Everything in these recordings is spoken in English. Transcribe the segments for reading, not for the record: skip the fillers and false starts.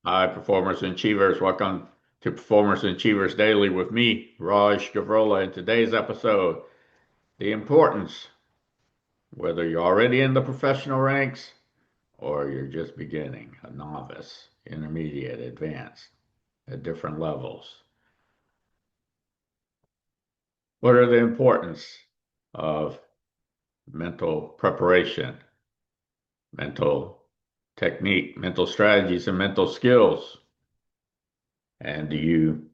Hi, performers and achievers. Welcome to Performers and Achievers Daily with me, Raj Gavurla. In today's episode, the importance, whether you're already in the professional ranks or you're just beginning, a novice, intermediate, advanced, at different levels. What are the importance of mental preparation, mental technique, mental strategies, and mental skills? And do you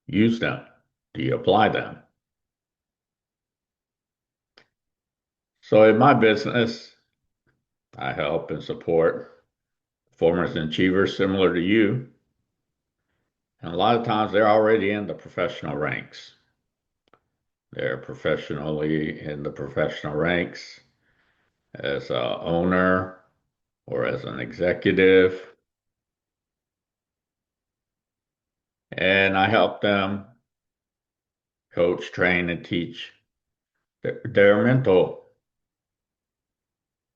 use them? Do you apply them? So in my business, I help and support performers and achievers similar to you. And a lot of times they're already in the professional ranks. They're professionally in the professional ranks as an owner or as an executive. And I help them coach, train, and teach their mental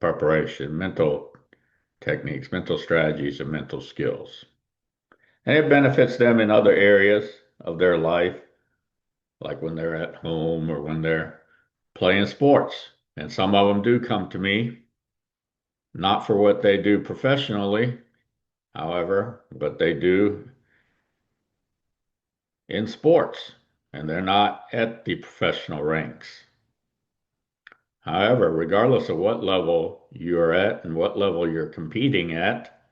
preparation, mental techniques, mental strategies, and mental skills. And it benefits them in other areas of their life, like when they're at home or when they're playing sports. And some of them do come to me, not for what they do professionally, however, but they do in sports, and they're not at the professional ranks. However, regardless of what level you're at and what level you're competing at,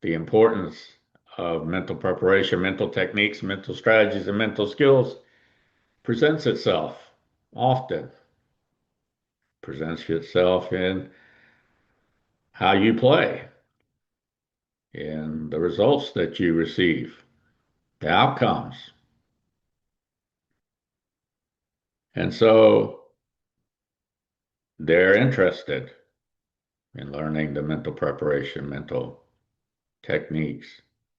the importance of mental preparation, mental techniques, mental strategies, and mental skills presents itself often, presents itself in how you play, in the results that you receive, the outcomes. And so they're interested in learning the mental preparation, mental techniques,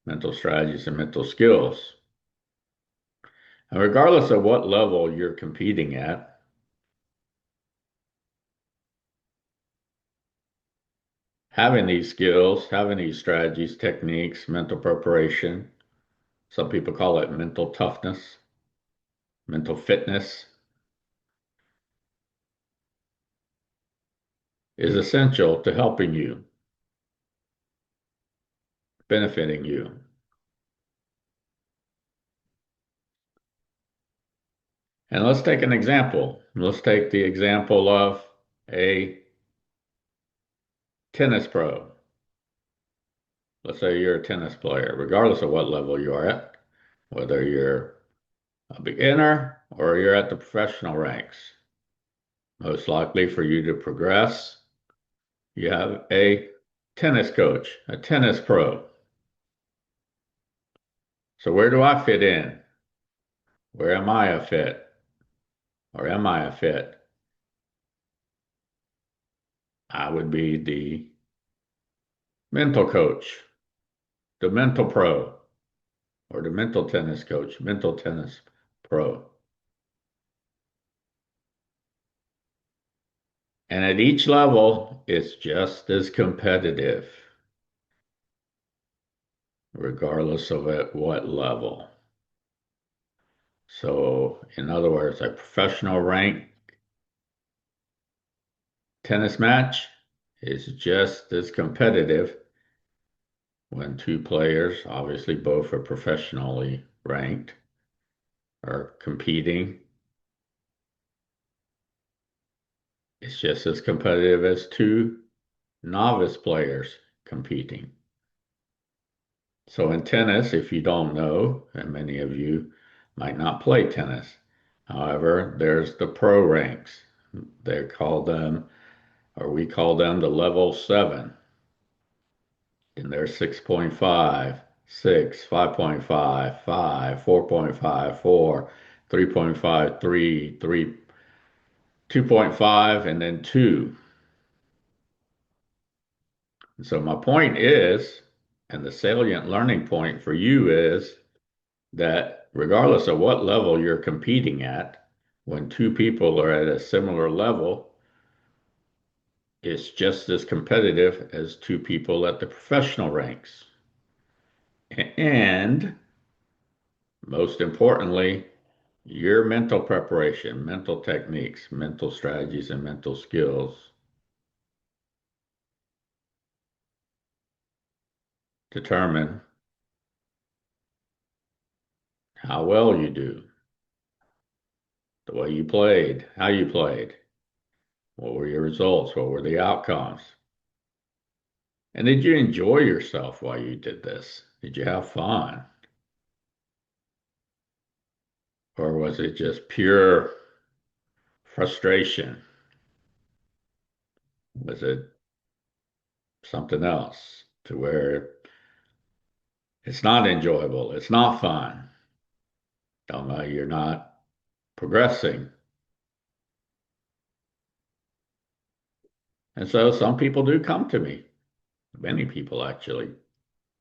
mental strategies, and mental skills. And regardless of what level you're competing at, having these skills, having these strategies, techniques, mental preparation, some people call it mental toughness, mental fitness, is essential to helping you, benefiting you. And let's take an example. Let's take the example of a tennis pro. Let's say you're a tennis player, regardless of what level you are at, whether you're a beginner or you're at the professional ranks. Most likely for you to progress, you have a tennis coach, a tennis pro. So where do I fit in? Where am I a fit? Or am I a fit? I would be the mental coach, the mental pro, or the mental tennis coach, mental tennis pro. And at each level, it's just as competitive, regardless of at what level. So, in other words, a professional rank tennis match is just as competitive when two players, obviously both are professionally ranked, are competing. It's just as competitive as two novice players competing. So in tennis, if you don't know, and many of you might not play tennis, however, there's the pro ranks. They call them, or we call them the level seven. And there's 6.5, 6, 5.5, 5, 4.5, 4, 3.5, 3, 3, 2.5, and then 2. So my point is, and the salient learning point for you is that regardless of what level you're competing at, when two people are at a similar level, it's just as competitive as two people at the professional ranks. And most importantly, your mental preparation, mental techniques, mental strategies, and mental skills determine how well you do, the way you played, how you played, what were your results, what were the outcomes. And did you enjoy yourself while you did this? Did you have fun? Or was it just pure frustration? Was it something else to where it's not enjoyable, it's not fun? Don't know, you're not progressing. And so some people do come to me. Many people actually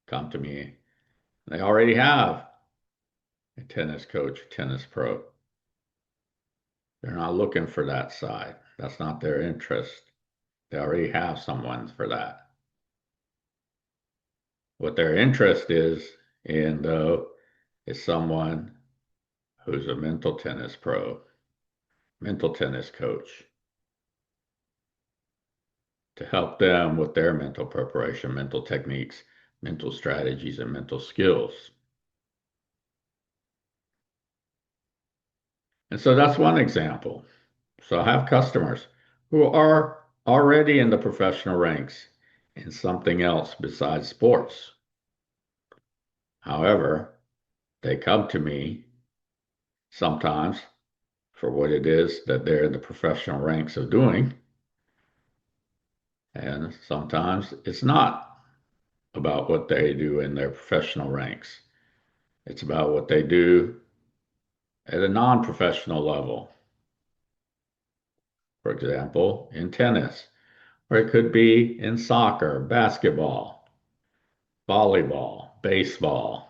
come to me. They already have a tennis coach, tennis pro. They're not looking for that side. That's not their interest. They already have someone for that. What their interest is in, though, is someone who's a mental tennis pro, mental tennis coach, to help them with their mental preparation, mental techniques, mental strategies, and mental skills. And so that's one example. So I have customers who are already in the professional ranks in something else besides sports. However, they come to me sometimes for what it is that they're in the professional ranks of doing. And sometimes it's not about what they do in their professional ranks. It's about what they do at a non-professional level. For example, in tennis, or it could be in soccer, basketball, volleyball, baseball,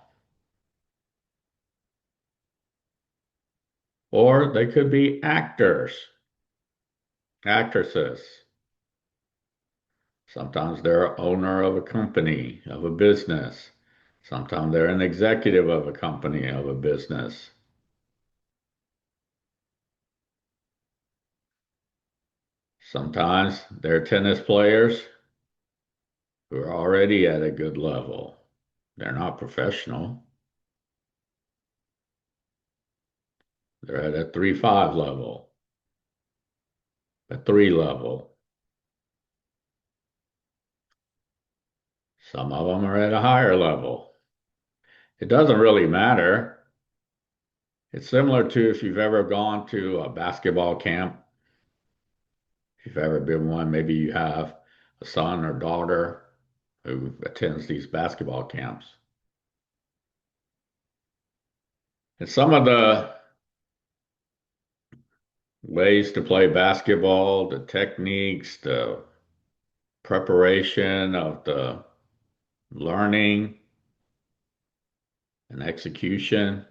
or they could be actors, actresses. Sometimes they're owner of a company, of a business. Sometimes they're an executive of a company, of a business. Sometimes they're tennis players who are already at a good level. They're not professional. They're at a 3-5 level, a 3 level. Some of them are at a higher level. It doesn't really matter. It's similar to if you've ever gone to a basketball camp. If you've ever been one, maybe you have a son or daughter who attends these basketball camps. And some of the ways to play basketball, the techniques, the preparation of the learning and execution,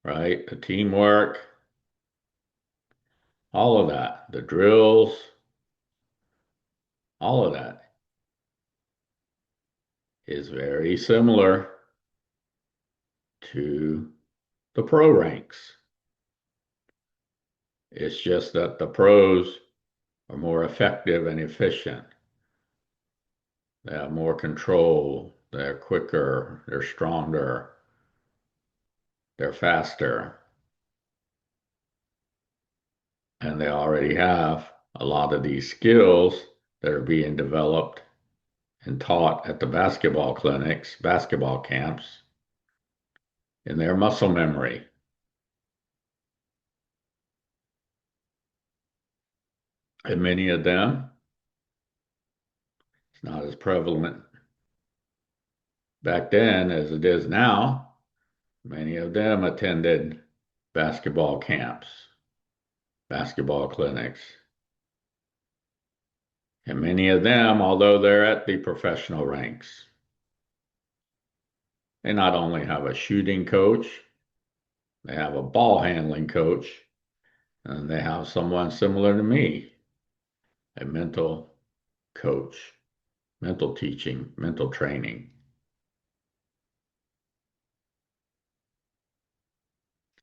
right? The teamwork, all of that, the drills, all of that is very similar to the pro ranks. It's just that the pros are more effective and efficient. They have more control. They're quicker. They're stronger. They're faster. And they already have a lot of these skills that are being developed and taught at the basketball clinics, basketball camps, in their muscle memory. And many of them, it's not as prevalent back then as it is now. Many of them attended basketball camps, basketball clinics. And many of them, although they're at the professional ranks, they not only have a shooting coach, they have a ball handling coach, and they have someone similar to me, a mental coach, mental teaching, mental training.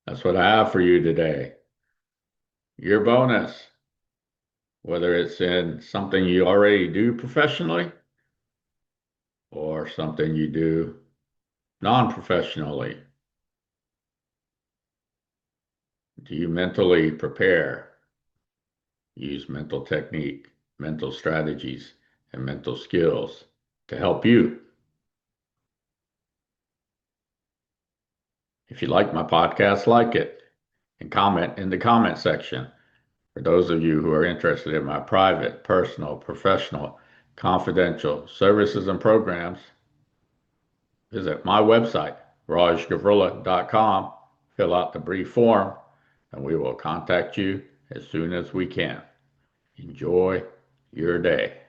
That's what I have for you today. Your bonus, whether it's in something you already do professionally or something you do non-professionally. Do you mentally prepare? Use mental technique, mental strategies, and mental skills to help you. If you like my podcast, like it and comment in the comment section. For those of you who are interested in my private, personal, professional, confidential services and programs, visit my website, rajgavurla.com, fill out the brief form, and we will contact you as soon as we can. Enjoy your day.